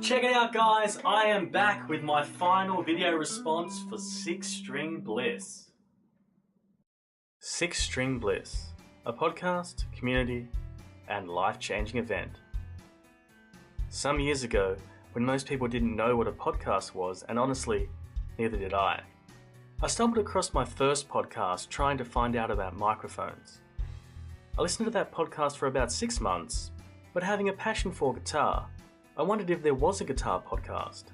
Check it out, guys, I am back with my final video response for Six String Bliss. Six String Bliss, a podcast, community, and life-changing event. Some years ago, when most people didn't know what a podcast was, and honestly, neither did I stumbled across my first podcast trying to find out about microphones. I listened to that podcast for about 6 months, but having a passion for guitar, I wondered if there was a guitar podcast.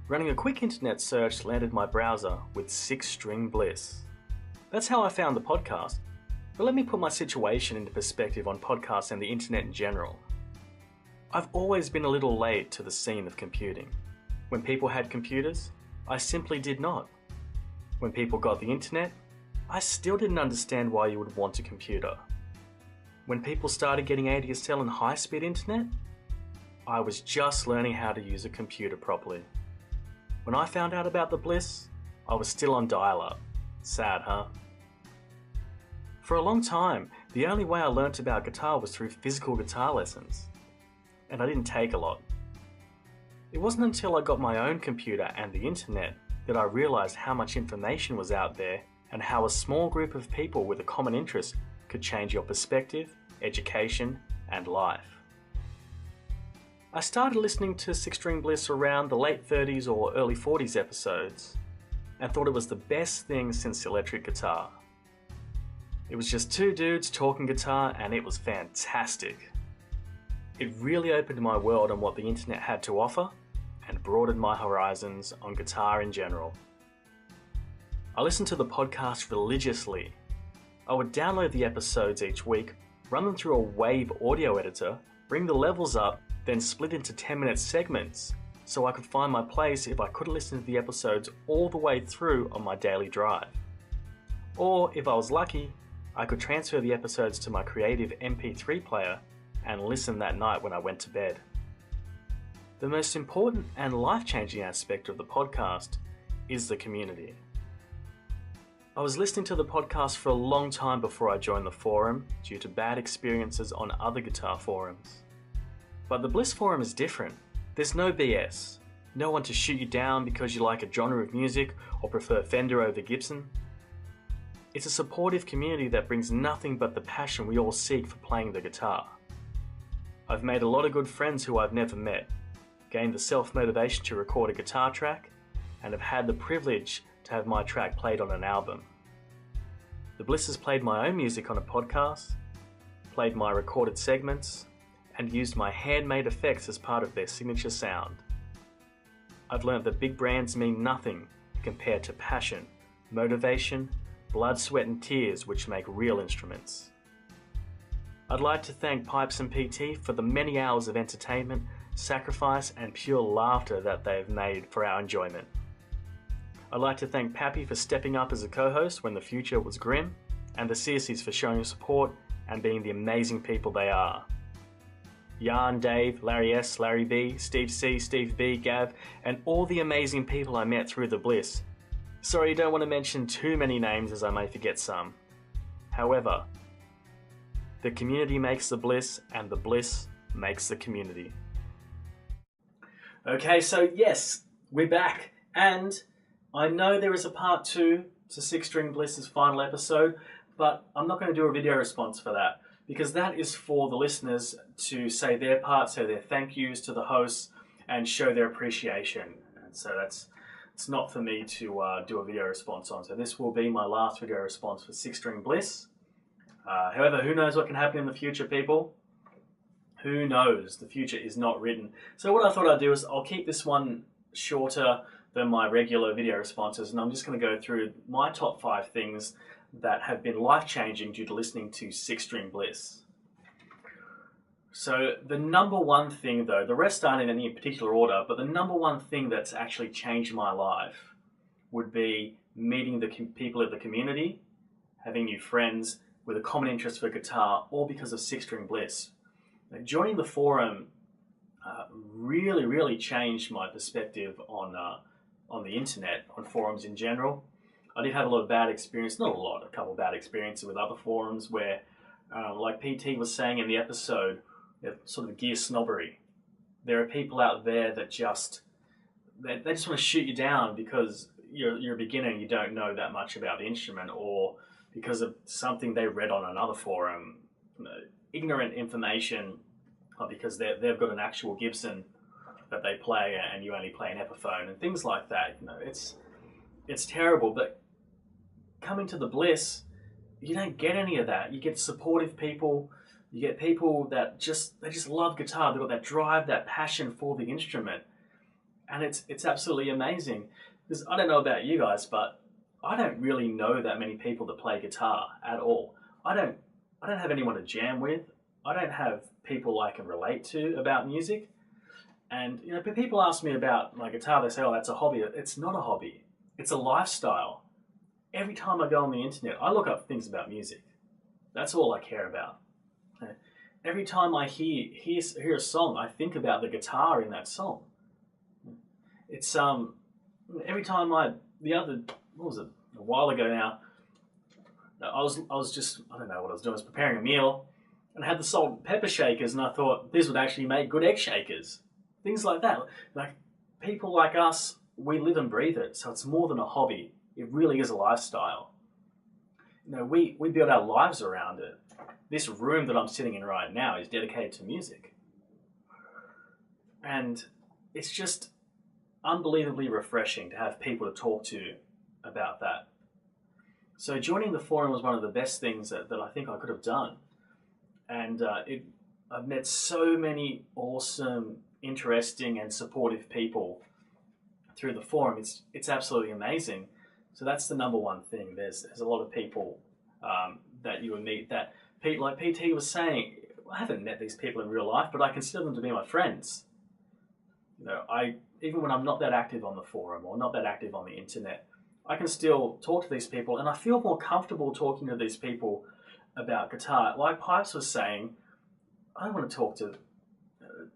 Running a quick internet search landed my browser with Six String Bliss. That's how I found the podcast, but let me put my situation into perspective on podcasts and the internet in general. I've always been a little late to the scene of computing. When people had computers, I simply did not. When people got the internet, I still didn't understand why you would want a computer. When people started getting ADSL and high-speed internet, I was just learning how to use a computer properly. When I found out about the Bliss, I was still on dial-up. Sad, huh? For a long time, the only way I learnt about guitar was through physical guitar lessons, and I didn't take a lot. It wasn't until I got my own computer and the internet that I realised how much information was out there and how a small group of people with a common interest could change your perspective, education, and life. I started listening to Six String Bliss around the late 30s or early 40s episodes and thought it was the best thing since electric guitar. It was just two dudes talking guitar and it was fantastic. It really opened my world on what the internet had to offer and broadened my horizons on guitar in general. I listened to the podcast religiously. I would download the episodes each week, run them through a Wave audio editor, bring the levels up, then split into 10-minute segments so I could find my place if I couldn't listen to the episodes all the way through on my daily drive. Or if I was lucky, I could transfer the episodes to my Creative MP3 player and listen that night when I went to bed. The most important and life-changing aspect of the podcast is the community. I was listening to the podcast for a long time before I joined the forum due to bad experiences on other guitar forums. But the Bliss forum is different. There's no BS. No one to shoot you down because you like a genre of music or prefer Fender over Gibson. It's a supportive community that brings nothing but the passion we all seek for playing the guitar. I've made a lot of good friends who I've never met, gained the self-motivation to record a guitar track, and have had the privilege to have my track played on an album. The Bliss has played my own music on a podcast, played my recorded segments, and used my handmade effects as part of their signature sound. I've learned that big brands mean nothing compared to passion, motivation, blood, sweat and tears which make real instruments. I'd like to thank Pipes and PT for the many hours of entertainment, sacrifice and pure laughter that they have made for our enjoyment. I'd like to thank Pappy for stepping up as a co-host when the future was grim, and the Searcies for showing support and being the amazing people they are. Jan, Dave, Larry S, Larry B, Steve C, Steve B, Gav, and all the amazing people I met through the Bliss. Sorry, I don't want to mention too many names as I may forget some. However, the community makes the Bliss and the Bliss makes the community. Okay, so yes, we're back, and I know there is a part 2 to Six String Bliss's final episode, but I'm not going to do a video response for that, because that is for the listeners to say their part, say their thank yous to the hosts, and show their appreciation. And so it's not for me to do a video response on. So this will be my last video response for Six String Bliss. However, who knows what can happen in the future, people? Who knows? The future is not written. So what I thought I'd do is I'll keep this one shorter than my regular video responses, and I'm just going to go through my top 5 things that have been life-changing due to listening to Six String Bliss. So the number one thing though, the rest aren't in any particular order, but the number one thing that's actually changed my life would be meeting the people of the community, having new friends with a common interest for guitar, all because of Six String Bliss. Joining the forum really changed my perspective on the internet, on forums in general. I did have a lot of bad experience, not a lot, a couple of bad experiences with other forums where, like PT was saying in the episode, sort of gear snobbery. there are people out there that they just want to shoot you down because you're a beginner and you don't know that much about the instrument, or because of something they read on another forum, ignorant information, or because they've got an actual Gibson that they play and you only play an Epiphone and things like that. It's terrible. But coming to the Bliss, you don't get any of that. You get supportive people. You get people that they just love guitar. They've got that drive, that passion for the instrument, and it's absolutely amazing. Because I don't know about you guys, but I don't really know that many people that play guitar at all. I don't have anyone to jam with. I don't have people I can relate to about music. And but people ask me about my guitar. They say, "Oh, that's a hobby." It's not a hobby. It's a lifestyle. Every time I go on the internet, I look up things about music. That's all I care about. Every time I hear a song, I think about the guitar in that song. It's every time what was it, a while ago now, I was just, I don't know what I was doing, I was preparing a meal and I had the salt and pepper shakers and I thought this would actually make good egg shakers. Things like that. Like, people like us, we live and breathe it, so it's more than a hobby. It really is a lifestyle. We build our lives around it. This room that I'm sitting in right now is dedicated to music. And it's just unbelievably refreshing to have people to talk to about that. So joining the forum was one of the best things that I think I could have done. And I've met so many awesome, interesting and supportive people through the forum. It's absolutely amazing. So that's the number one thing. There's a lot of people that you will meet that, like PT was saying, I haven't met these people in real life, but I consider them to be my friends. Even when I'm not that active on the forum or not that active on the internet, I can still talk to these people, and I feel more comfortable talking to these people about guitar. Like Pipes was saying, I don't want to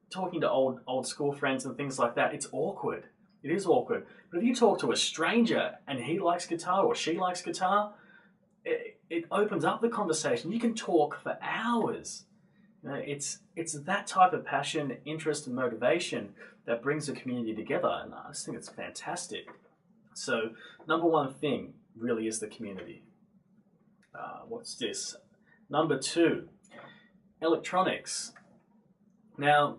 talking to old school friends and things like that. It's awkward. It is awkward. But if you talk to a stranger and he likes guitar or she likes guitar, it opens up the conversation. You can talk for hours. It's that type of passion, interest, and motivation that brings the community together, and I just think it's fantastic. So, number one thing really is the community. What's this? Number two, electronics. Now,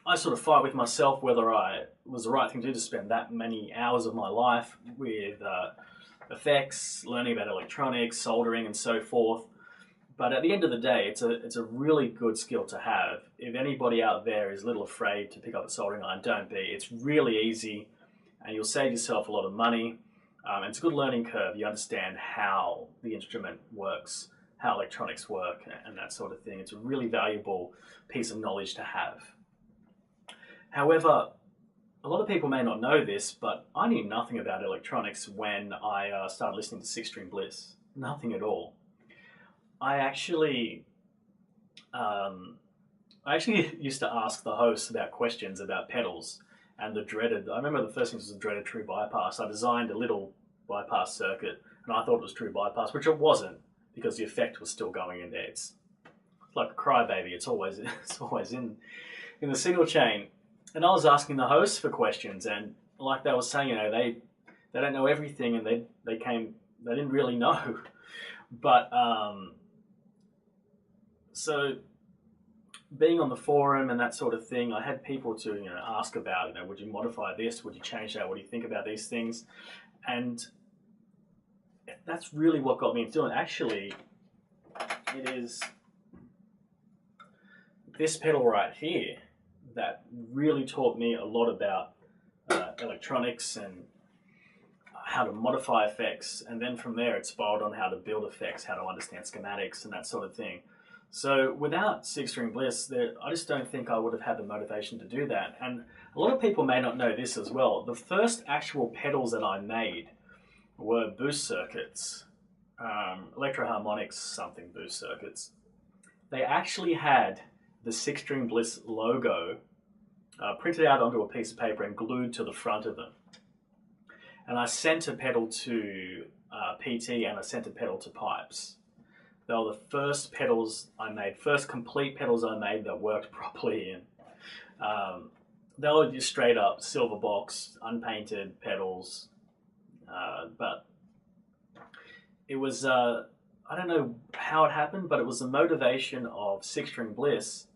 I sort of fight with myself whether it was the right thing to do to spend that many hours of my life with effects, learning about electronics, soldering, and so forth. But at the end of the day, it's a really good skill to have. If anybody out there is a little afraid to pick up a soldering iron, don't be. It's really easy, and you'll save yourself a lot of money. And it's a good learning curve. You understand how the instrument works, how electronics work, and that sort of thing. It's a really valuable piece of knowledge to have. However, a lot of people may not know this, but I knew nothing about electronics when I started listening to Six String Bliss. Nothing at all. I actually used to ask the hosts about questions about pedals and I remember the first thing was the dreaded true bypass. I designed a little bypass circuit and I thought it was true bypass, which it wasn't because the effect was still going in there. It's like a crybaby. It's always in the signal chain. And I was asking the hosts for questions, and like they were saying, they don't know everything, and they didn't really know. But so being on the forum and that sort of thing, I had people to ask about, would you modify this? Would you change that? What do you think about these things? And that's really what got me into it. Actually, it is this pedal right here that really taught me a lot about electronics and how to modify effects, and then from there it spiraled on how to build effects, how to understand schematics and that sort of thing. So without Six String Bliss, I just don't think I would have had the motivation to do that. And a lot of people may not know this as well. The first actual pedals that I made were boost circuits, Electro-Harmonix something boost circuits. They actually had the Six String Bliss logo printed out onto a piece of paper and glued to the front of them. And I sent a pedal to PT and I sent a pedal to Pipes. They were the first pedals I made, first complete pedals I made that worked properly. And They were just straight up silver box, unpainted pedals. But it was, I don't know how it happened, but it was the motivation of Six String Bliss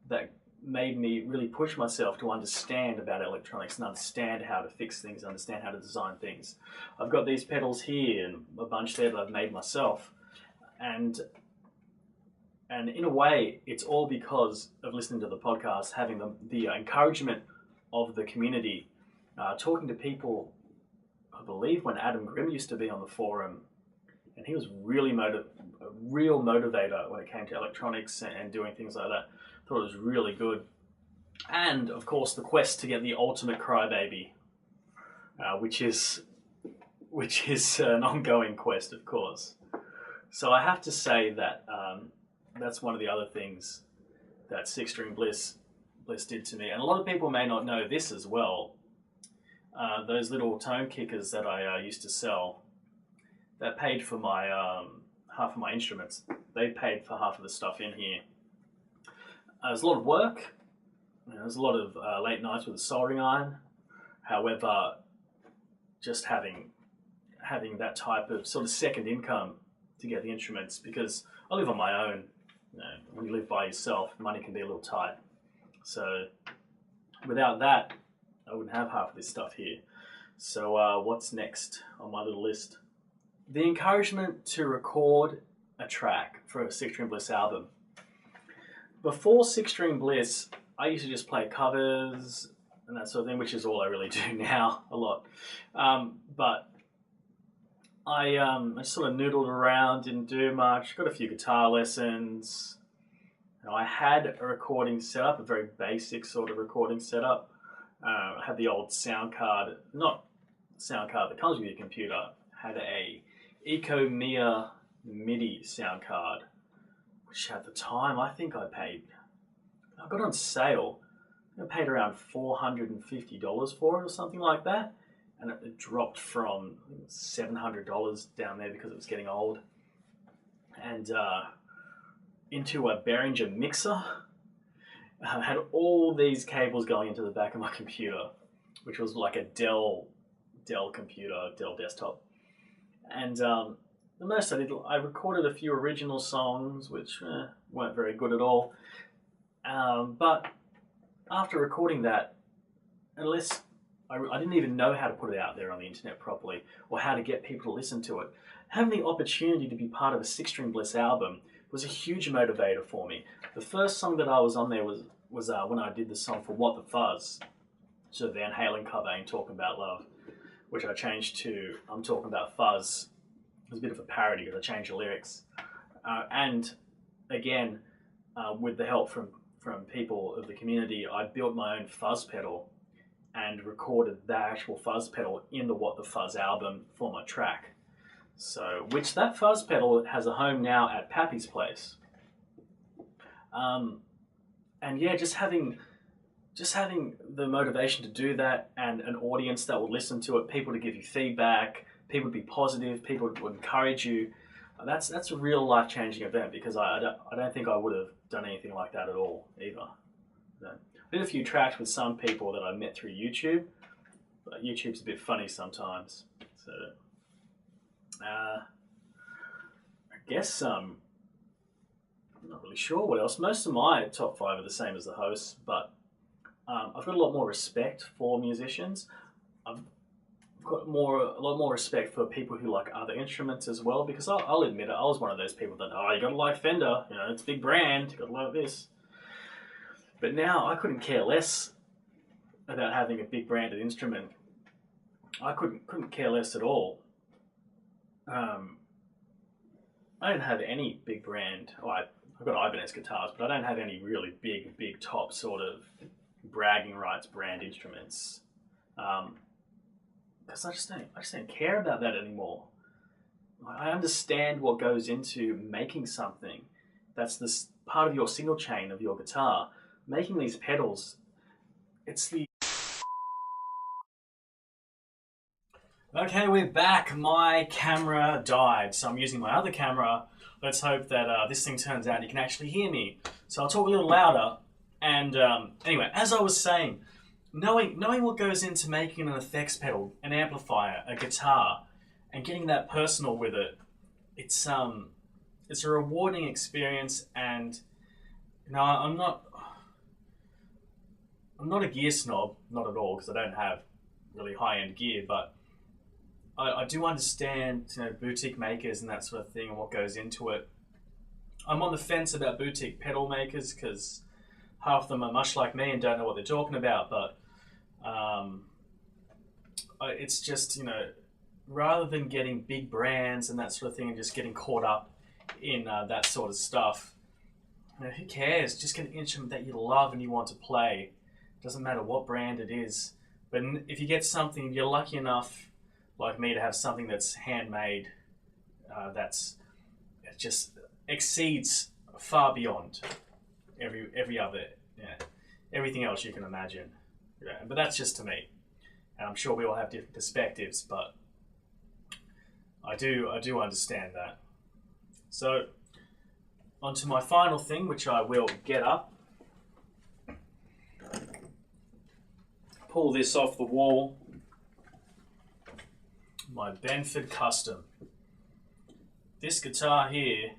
that made me really push myself to understand about electronics and understand how to fix things, understand how to design things. I've got these pedals here and a bunch there that I've made myself. And in a way, it's all because of listening to the podcast, having the encouragement of the community, talking to people. I believe when Adam Grimm used to be on the forum, and he was really a real motivator when it came to electronics and doing things like that. I thought it was really good. And of course, the quest to get the ultimate Crybaby, which is an ongoing quest, of course. So I have to say that that's one of the other things that Six String Bliss did to me. And a lot of people may not know this as well. Those little tone kickers that I used to sell, that paid for my half of my instruments. They paid for half of the stuff in here. There's a lot of work. There's a lot of late nights with a soldering iron. However, just having that type of sort of second income to get the instruments, because I live on my own. When you live by yourself, money can be a little tight. So without that, I wouldn't have half of this stuff here. So what's next on my little list? The encouragement to record a track for a Six String Bliss album. Before Six String Bliss, I used to just play covers and that sort of thing, which is all I really do now, a lot. But I just sort of noodled around, didn't do much, got a few guitar lessons. I had a recording setup, a very basic sort of recording setup. I had the old sound card, not sound card that comes with your computer. I had a EcoMia MIDI sound card, which at the time I got on sale. I paid around $450 for it or something like that. And it dropped from $700 down there because it was getting old. And into a Behringer mixer. I had all these cables going into the back of my computer, which was like a Dell computer, Dell desktop. And the most I did, I recorded a few original songs, which weren't very good at all. But after recording that, unless I didn't even know how to put it out there on the internet properly or how to get people to listen to it, having the opportunity to be part of a Six String Bliss album was a huge motivator for me. The first song that I was on there was when I did the song for What the Fuzz, so Van Halen cover, Ain't Talking About Love, which I changed to I'm Talking About Fuzz. It was a bit of a parody because I changed the lyrics. And again, with the help from people of the community, I built my own fuzz pedal and recorded that actual fuzz pedal in the What the Fuzz album for my track. So, which that fuzz pedal has a home now at Pappy's place. And yeah, just having the motivation to do that and an audience that would listen to it, people to give you feedback, people to be positive, people to encourage you. That's a real life-changing event, because I don't think I would have done anything like that at all either. I did a few tracks with some people that I met through YouTube, but YouTube's a bit funny sometimes. So I guess I'm not really sure what else. Most of my top 5 are the same as the hosts, but I've got a lot more respect for musicians. I've got a lot more respect for people who like other instruments as well, because I'll admit it, I was one of those people that, you gotta like Fender, it's a big brand, you gotta like this. But now I couldn't care less about having a big branded instrument. I couldn't care less at all. I don't have any big brand. I've got Ibanez guitars, but I don't have any really big top sort of bragging rights brand instruments. Because I just don't care about that anymore. I understand what goes into making something that's this part of your signal chain of your guitar. Making these pedals, Okay, we're back. My camera died, so I'm using my other camera. Let's hope that this thing turns out and you can actually hear me. So I'll talk a little louder And anyway, as I was saying, knowing what goes into making an effects pedal, an amplifier, a guitar, and getting that personal with it, it's a rewarding experience. And I'm not a gear snob, not at all, because I don't have really high-end gear, but I do understand boutique makers and that sort of thing and what goes into it. I'm on the fence about boutique pedal makers because half of them are much like me and don't know what they're talking about, but it's just, rather than getting big brands and that sort of thing and just getting caught up in that sort of stuff, who cares? Just get an instrument that you love and you want to play. Doesn't matter what brand it is. But if you get something, you're lucky enough, like me, to have something that's handmade, it just exceeds far beyond every other, everything else you can imagine. Yeah, but that's just to me, and I'm sure we all have different perspectives. But I do understand that. So, on to my final thing, which I will get up. Pull this off the wall. My Benford Custom. This guitar here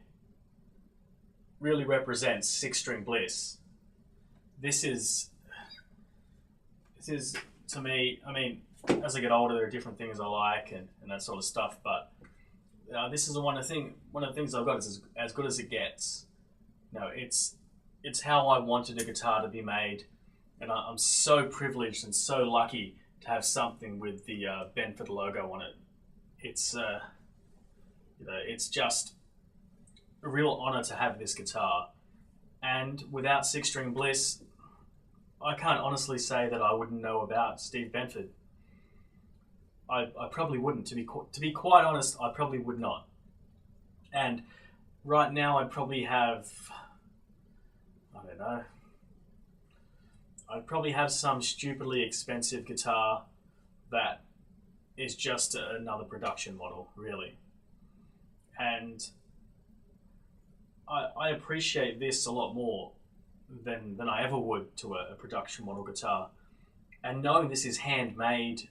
really represents Six String Bliss. This is to me, I mean, as I get older, there are different things I like and that sort of stuff, but this is one of the things I've got is as good as it gets. It's how I wanted a guitar to be made. And I'm so privileged and so lucky to have something with the Benford logo on it. It's it's just a real honor to have this guitar. And without Six String Bliss, I can't honestly say that I wouldn't know about Steve Benford. I probably wouldn't. To be quite honest, I probably would not. And right now, I'd probably have, I don't know, I'd probably have some stupidly expensive guitar that is just another production model, really. And I appreciate this a lot more than I ever would to a production model guitar. And knowing this is handmade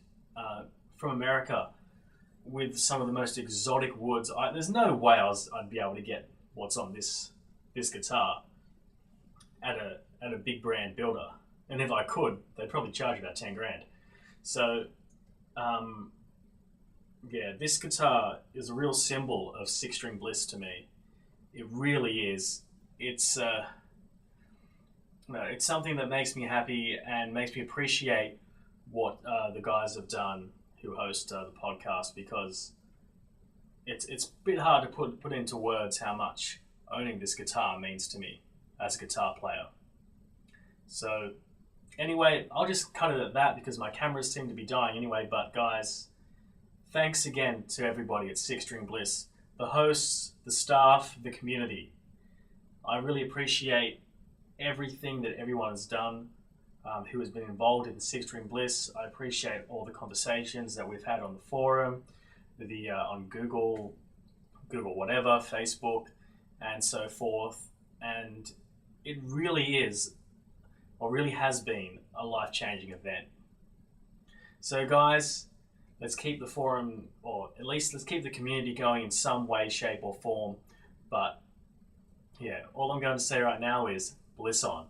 from America with some of the most exotic woods, there's no way I'd be able to get what's on this guitar at a big brand builder. And if I could, they'd probably charge about 10 grand. So, this guitar is a real symbol of Six String Bliss to me. It really is. It's something that makes me happy and makes me appreciate what the guys have done who host the podcast, because it's a bit hard to put into words how much owning this guitar means to me as a guitar player. So anyway, I'll just cut it at that because my cameras seem to be dying anyway. But guys, thanks again to everybody at Six String Bliss, the hosts, the staff, the community. I really appreciate everything that everyone has done who has been involved in Six String Bliss. I appreciate all the conversations that we've had on the forum, on Google whatever, Facebook, and so forth. And it really is, or really has been, a life-changing event. So guys, let's keep the forum, or at least let's keep the community going in some way, shape, or form. But yeah, all I'm going to say right now is bliss on.